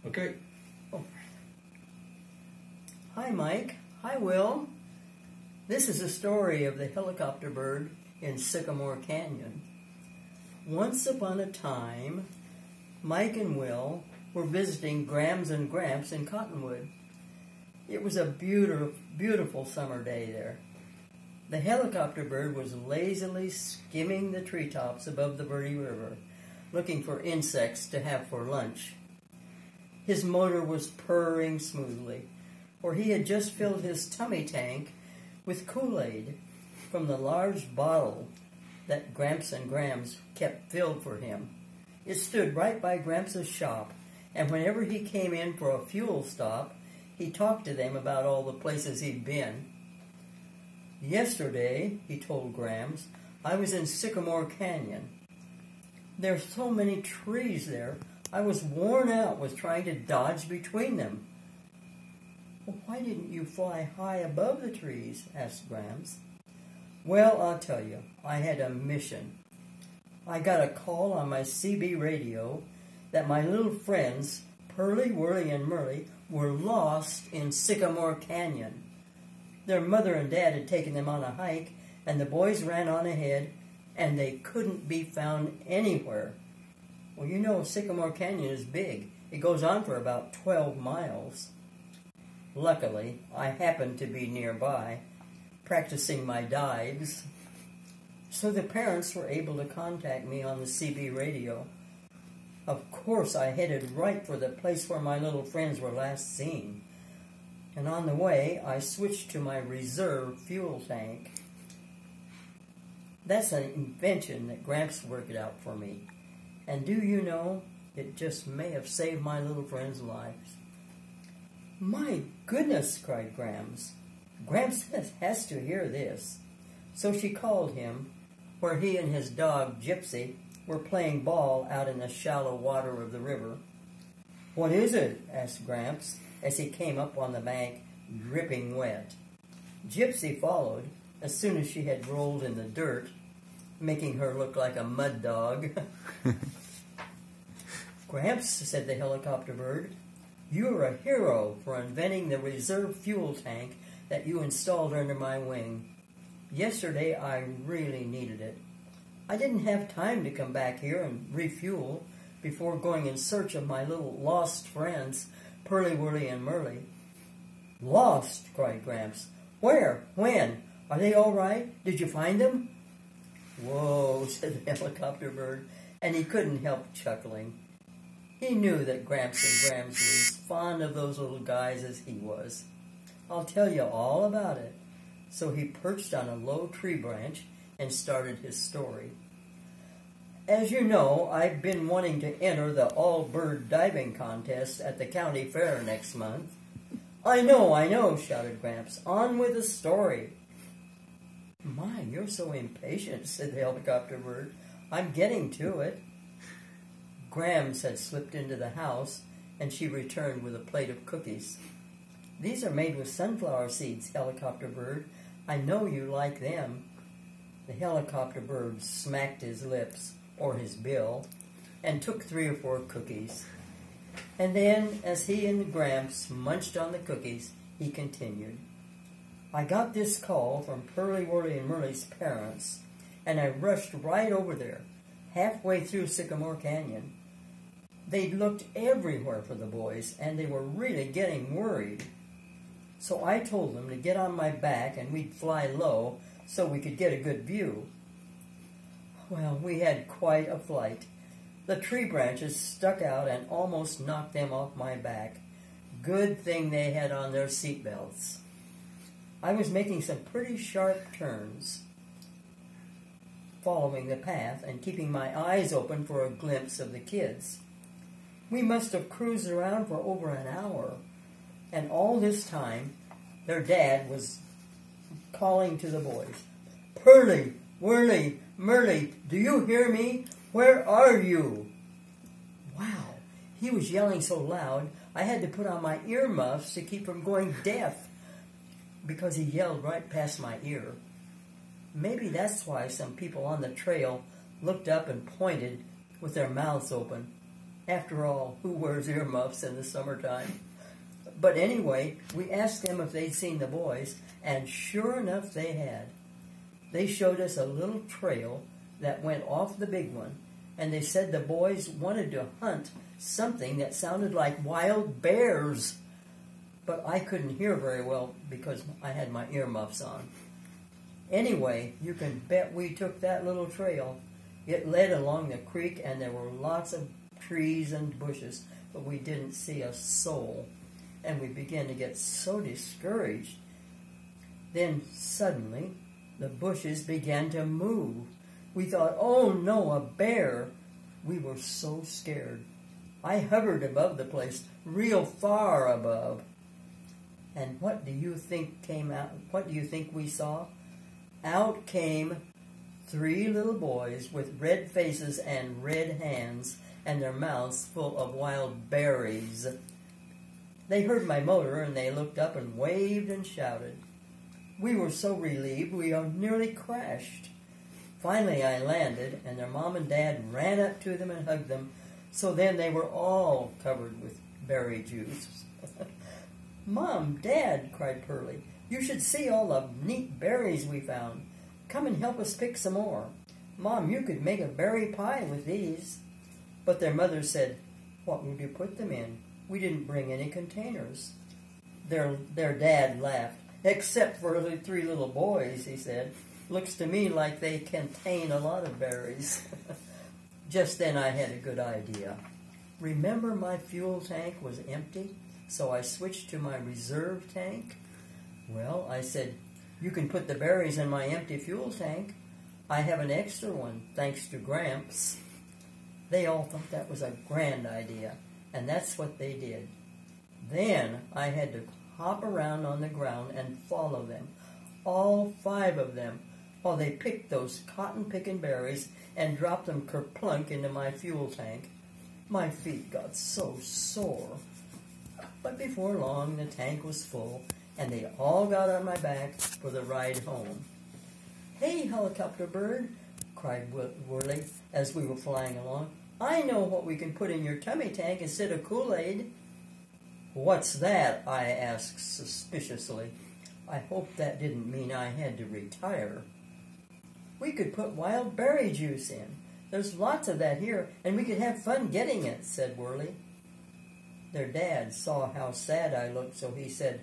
Okay. Oh. Hi, Mike. Hi, Will. This is a story of the helicopter bird in Sycamore Canyon. Once upon a time, Mike and Will were visiting Grams and Gramps in Cottonwood. It was a beautiful, beautiful summer day there. The helicopter bird was lazily skimming the treetops above the Verde River, looking for insects to have for lunch. His motor was purring smoothly, for he had just filled his tummy tank with Kool-Aid from the large bottle that Gramps and Grams kept filled for him. It stood right by Gramps' shop, and whenever he came in for a fuel stop, he talked to them about all the places he'd been. Yesterday, he told Grams, I was in Sycamore Canyon. There's so many trees there, I was worn out with trying to dodge between them. Well, why didn't you fly high above the trees? Asked Grams. Well, I'll tell you, I had a mission. I got a call on my CB radio that my little friends, Pearly, Whirly, and Murly, were lost in Sycamore Canyon. Their mother and dad had taken them on a hike, and the boys ran on ahead, and they couldn't be found anywhere. Well, you know, Sycamore Canyon is big. It goes on for about 12 miles. Luckily, I happened to be nearby, practicing my dives, so the parents were able to contact me on the CB radio. Of course, I headed right for the place where my little friends were last seen. And on the way, I switched to my reserve fuel tank. That's an invention that Gramps worked out for me. And do you know, it just may have saved my little friends' lives. My goodness, cried Grams. Gramps has to hear this. So she called him, where he and his dog, Gypsy, were playing ball out in the shallow water of the river. What is it? Asked Gramps, as he came up on the bank, dripping wet. Gypsy followed as soon as she had rolled in the dirt, making her look like a mud dog. Gramps, said the helicopter bird, you are a hero for inventing the reserve fuel tank that you installed under my wing. Yesterday I really needed it. I didn't have time to come back here and refuel before going in search of my little lost friends, Pearly, Whirly, and Murly. Lost? Cried Gramps. Where? When? Are they all right? Did you find them? Whoa, said the helicopter bird, and he couldn't help chuckling. He knew that Gramps and Grams were as fond of those little guys as he was. I'll tell you all about it. So he perched on a low tree branch and started his story. As you know, I've been wanting to enter the all-bird diving contest at the county fair next month. I know, shouted Gramps. On with the story. My, you're so impatient, said the helicopter bird. I'm getting to it. Grams had slipped into the house, and she returned with a plate of cookies. These are made with sunflower seeds, helicopter bird. I know you like them. The helicopter bird smacked his lips, or his bill, and took 3 or 4 cookies. And then, as he and Gramps munched on the cookies, he continued. I got this call from Pearly, Whirly, and Murly's parents, and I rushed right over there, halfway through Sycamore Canyon. They'd looked everywhere for the boys, and they were really getting worried. So I told them to get on my back and we'd fly low so we could get a good view. Well, we had quite a flight. The tree branches stuck out and almost knocked them off my back. Good thing they had on their seat belts. I was making some pretty sharp turns, following the path and keeping my eyes open for a glimpse of the kids. We must have cruised around for over an hour, and all this time, their dad was calling to the boys, Pearly, Whirly, Murly, do you hear me? Where are you? Wow, he was yelling so loud, I had to put on my earmuffs to keep from going deaf, because he yelled right past my ear. Maybe that's why some people on the trail looked up and pointed with their mouths open. After all, who wears earmuffs in the summertime? But anyway, we asked them if they'd seen the boys, and sure enough they had. They showed us a little trail that went off the big one, and they said the boys wanted to hunt something that sounded like wild bears. But I couldn't hear very well because I had my earmuffs on. Anyway, you can bet we took that little trail. It led along the creek, and there were lots of trees and bushes, but we didn't see a soul, and we began to get so discouraged. Then suddenly, the bushes began to move. We thought, oh no, a bear. We were so scared. I hovered above the place, real far above. And what do you think came out? What do you think we saw? Out came 3 little boys with red faces and red hands, and their mouths full of wild berries. They heard my motor, and they looked up and waved and shouted. We were so relieved we nearly crashed. Finally I landed, and their mom and dad ran up to them and hugged them, so then they were all covered with berry juice. Mom, Dad, cried Pearlie, you should see all the neat berries we found. Come and help us pick some more. Mom, you could make a berry pie with these. But their mother said, what would you put them in? We didn't bring any containers. Their dad laughed. Except for the 3 little boys, he said. Looks to me like they contain a lot of berries. Just then I had a good idea. Remember my fuel tank was empty, so I switched to my reserve tank? Well, I said, you can put the berries in my empty fuel tank. I have an extra one, thanks to Gramps. They all thought that was a grand idea, and that's what they did. Then I had to hop around on the ground and follow them, all 5 of them, while they picked those cotton-picking berries and dropped them kerplunk into my fuel tank. My feet got so sore. But before long, the tank was full, and they all got on my back for the ride home. Hey, helicopter bird, cried Whirly as we were flying along. I know what we can put in your tummy tank instead of Kool-Aid. What's that? I asked suspiciously. I hoped that didn't mean I had to retire. We could put wild berry juice in. There's lots of that here, and we could have fun getting it, said Whirly. Their dad saw how sad I looked, so he said,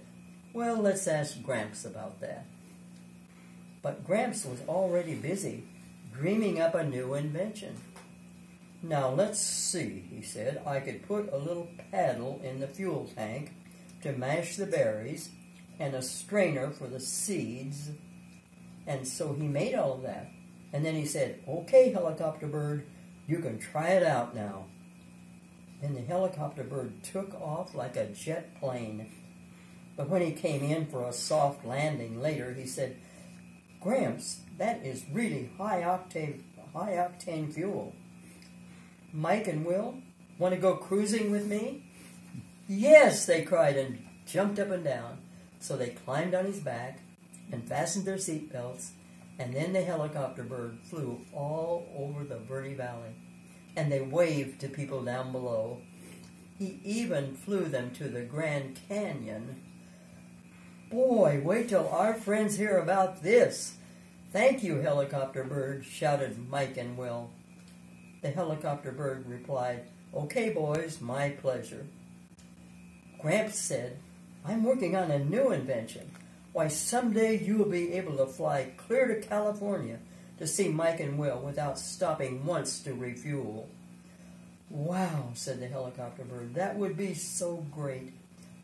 well, let's ask Gramps about that. But Gramps was already busy, dreaming up a new invention. Now let's see, he said. I could put a little paddle in the fuel tank to mash the berries and a strainer for the seeds. And so he made all of that. And then he said, okay, helicopter bird, you can try it out now. And the helicopter bird took off like a jet plane. But when he came in for a soft landing later, he said, Gramps, that is really high-octane fuel. Mike and Will, want to go cruising with me? Yes, they cried and jumped up and down. So they climbed on his back and fastened their seat belts, and then the helicopter bird flew all over the Verde Valley, and they waved to people down below. He even flew them to the Grand Canyon. Boy, wait till our friends hear about this. Thank you, helicopter bird, shouted Mike and Will. The helicopter bird replied, okay, boys, my pleasure. Gramps said, I'm working on a new invention. Why, someday you will be able to fly clear to California to see Mike and Will without stopping once to refuel. Wow, said the helicopter bird, that would be so great.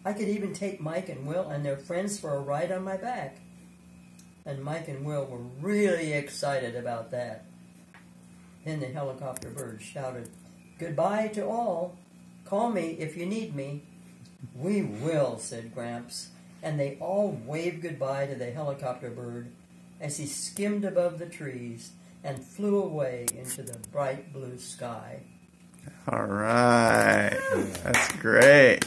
I could even take Mike and Will and their friends for a ride on my back. And Mike and Will were really excited about that. Then the helicopter bird shouted, goodbye to all. Call me if you need me. We will, said Gramps, and they all waved goodbye to the helicopter bird as he skimmed above the trees and flew away into the bright blue sky. All right. That's great.